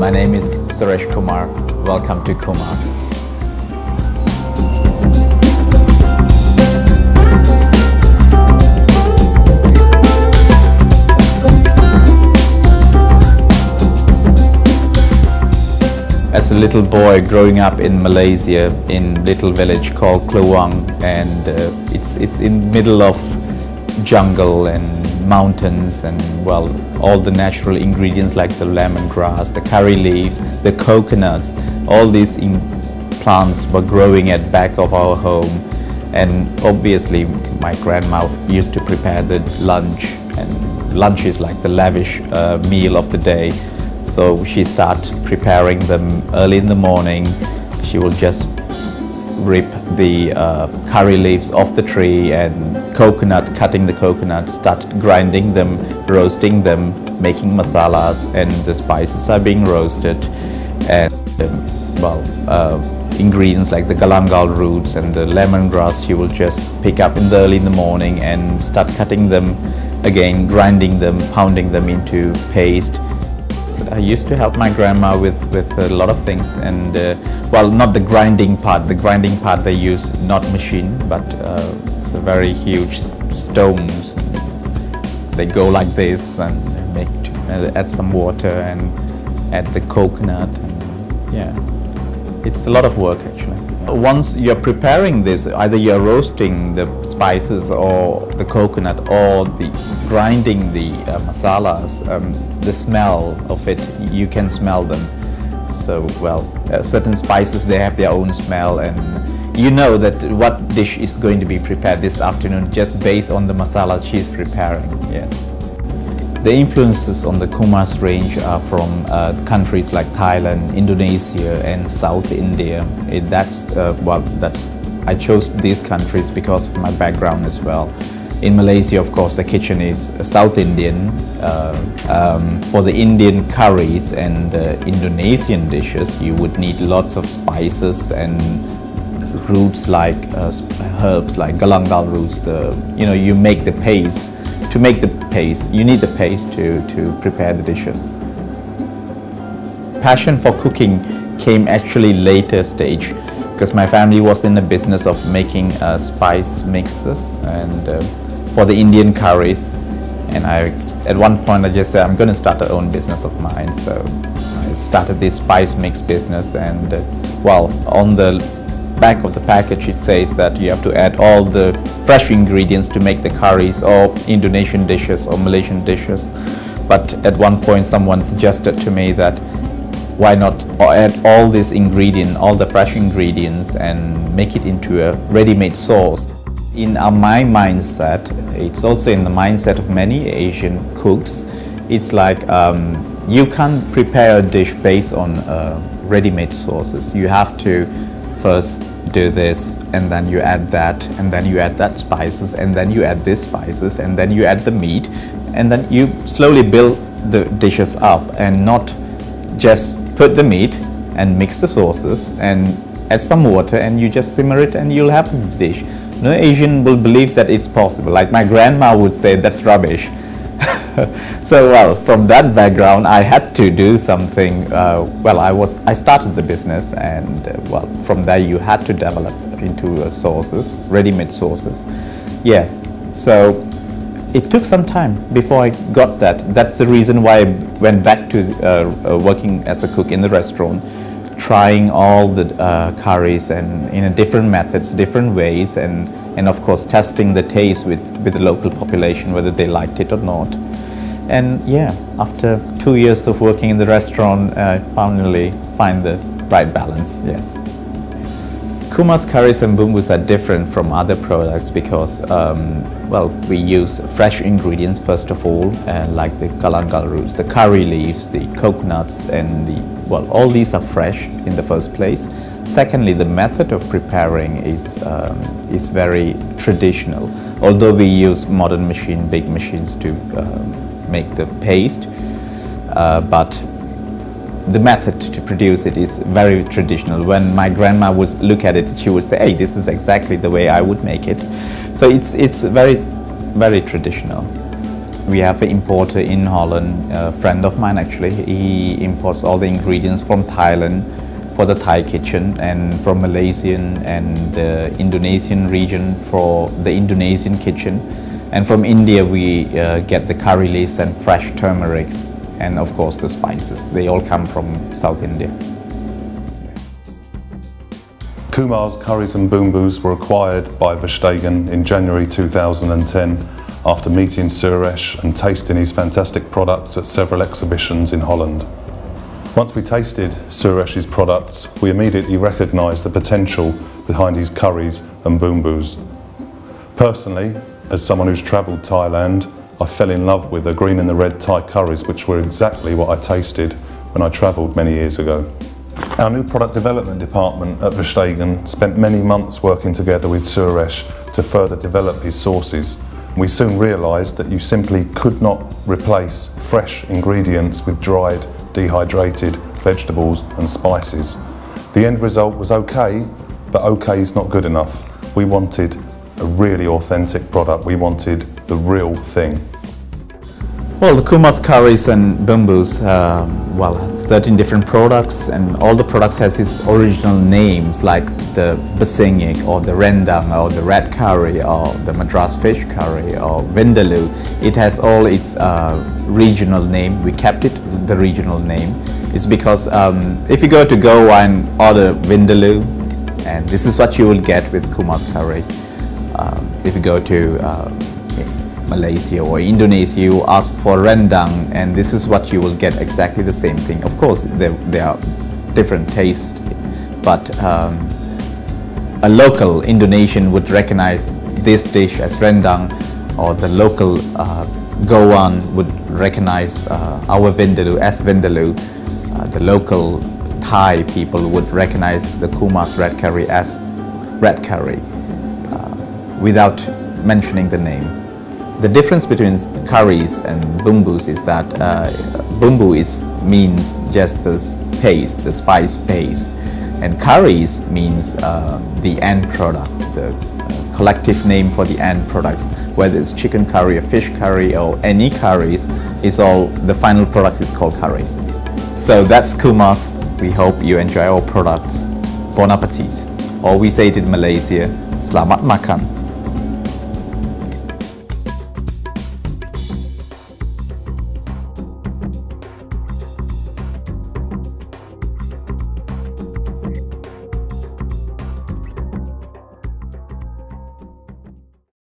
My name is Suresh Kumar. Welcome to Kumars. As a little boy growing up in Malaysia, in a little village called Kluang, and it's in the middle of jungle and mountains, and well, all the natural ingredients like the lemongrass, the curry leaves, the coconuts, all these plants were growing at back of our home. And obviously my grandma used to prepare the lunch, and lunch is like the lavish meal of the day. So she started preparing them early in the morning. She will just rip the curry leaves off the tree and cutting the coconut, start grinding them, roasting them, making masalas, and the spices are being roasted. And ingredients like the galangal roots and the lemongrass she will just pick up early in the morning and start cutting them again, grinding them, pounding them into paste. I used to help my grandma with a lot of things, and well, not the grinding part. The grinding part they use not machine, but it's a very huge stones. They go like this and add some water and add the coconut. And, yeah, it's a lot of work actually. Once you're preparing this, either you're roasting the spices or the coconut or grinding the masalas, the smell of it, you can smell them. So, well, certain spices, they have their own smell, and you know that what dish is going to be prepared this afternoon just based on the masala she's preparing, yes. The influences on the Kumars range are from countries like Thailand, Indonesia and South India. I chose these countries because of my background as well. In Malaysia, of course, the kitchen is South Indian. For the Indian curries and the Indonesian dishes, you would need lots of spices and roots like herbs like galangal roots. You make the paste. To make the paste, you need the paste to prepare the dishes. Passion for cooking came actually later stage, because my family was in the business of making spice mixes and for the Indian curries. And at one point I just said, I'm going to start my own business of mine. So I started this spice mix business, and well, on the back of the package it says that you have to add all the fresh ingredients to make the curries or Indonesian dishes or Malaysian dishes. But at one point someone suggested to me that why not add all this all the fresh ingredients, and make it into a ready-made sauce. In my mindset, it's also in the mindset of many Asian cooks, it's like you can't prepare a dish based on ready-made sauces. You have to first do this, and then you add that, and then you add that spices, and then you add this spices, and then you add the meat, and then you slowly build the dishes up, and not just put the meat and mix the sauces and add some water and you just simmer it and you'll have the dish. No Asian will believe that it's possible. Like my grandma would say, that's rubbish. So, well, from that background, I had to do something. I started the business, and well, from there you had to develop into sauces, ready-made sauces. Yeah, so it took some time before I got that. That's the reason why I went back to working as a cook in the restaurant, trying all the curries and in different methods, different ways, and of course testing the taste with the local population, whether they liked it or not. And yeah, after 2 years of working in the restaurant, I finally find the right balance, yes. Kumars curries and bumbus are different from other products because, well, we use fresh ingredients first of all, like the galangal roots, the curry leaves, the coconuts, and all these are fresh in the first place. Secondly, the method of preparing is very traditional. Although we use modern big machines to make the paste, but the method to produce it is very traditional. When my grandma would look at it, she would say, hey, this is exactly the way I would make it. So it's very, very traditional. We have an importer in Holland, a friend of mine actually. He imports all the ingredients from Thailand for the Thai kitchen, and from Malaysian and the Indonesian region for the Indonesian kitchen. And from India we get the curry leaves and fresh turmerics, and of course the spices. They all come from South India. Kumars, Curries and Bumbus were acquired by Verstegen in January 2010 after meeting Suresh and tasting his fantastic products at several exhibitions in Holland. Once we tasted Suresh's products, we immediately recognised the potential behind his curries and bumbus. Personally, as someone who's travelled Thailand, I fell in love with the green and the red Thai curries, which were exactly what I tasted when I travelled many years ago. Our new product development department at Verstegen spent many months working together with Suresh to further develop his sauces. We soon realised that you simply could not replace fresh ingredients with dried, dehydrated vegetables and spices. The end result was okay, but okay is not good enough. We wanted a really authentic product. We wanted the real thing. Well, the Kumars curries and bumbus, 13 different products, and all the products has its original names, like the basengik or the rendang or the red curry or the Madras fish curry or vindaloo. It has all its regional name. We kept it the regional name. It's because if you go to Goa and order vindaloo, and this is what you will get with Kumars curry. If you go to Malaysia or Indonesia, you ask for rendang, and this is what you will get, exactly the same thing. Of course, there are different tastes, but a local Indonesian would recognize this dish as rendang, or the local Goan would recognize our vindaloo as vindaloo. The local Thai people would recognize the Kumars red curry as red curry, without mentioning the name. The difference between curries and bumbus is that bumbu means just the paste, the spice paste, and curries means the end product, the collective name for the end products. Whether it's chicken curry or fish curry or any curries, the final product is called curries. So that's Kumars. We hope you enjoy our products. Bon appetit. Or we say it in Malaysia, Selamat makan.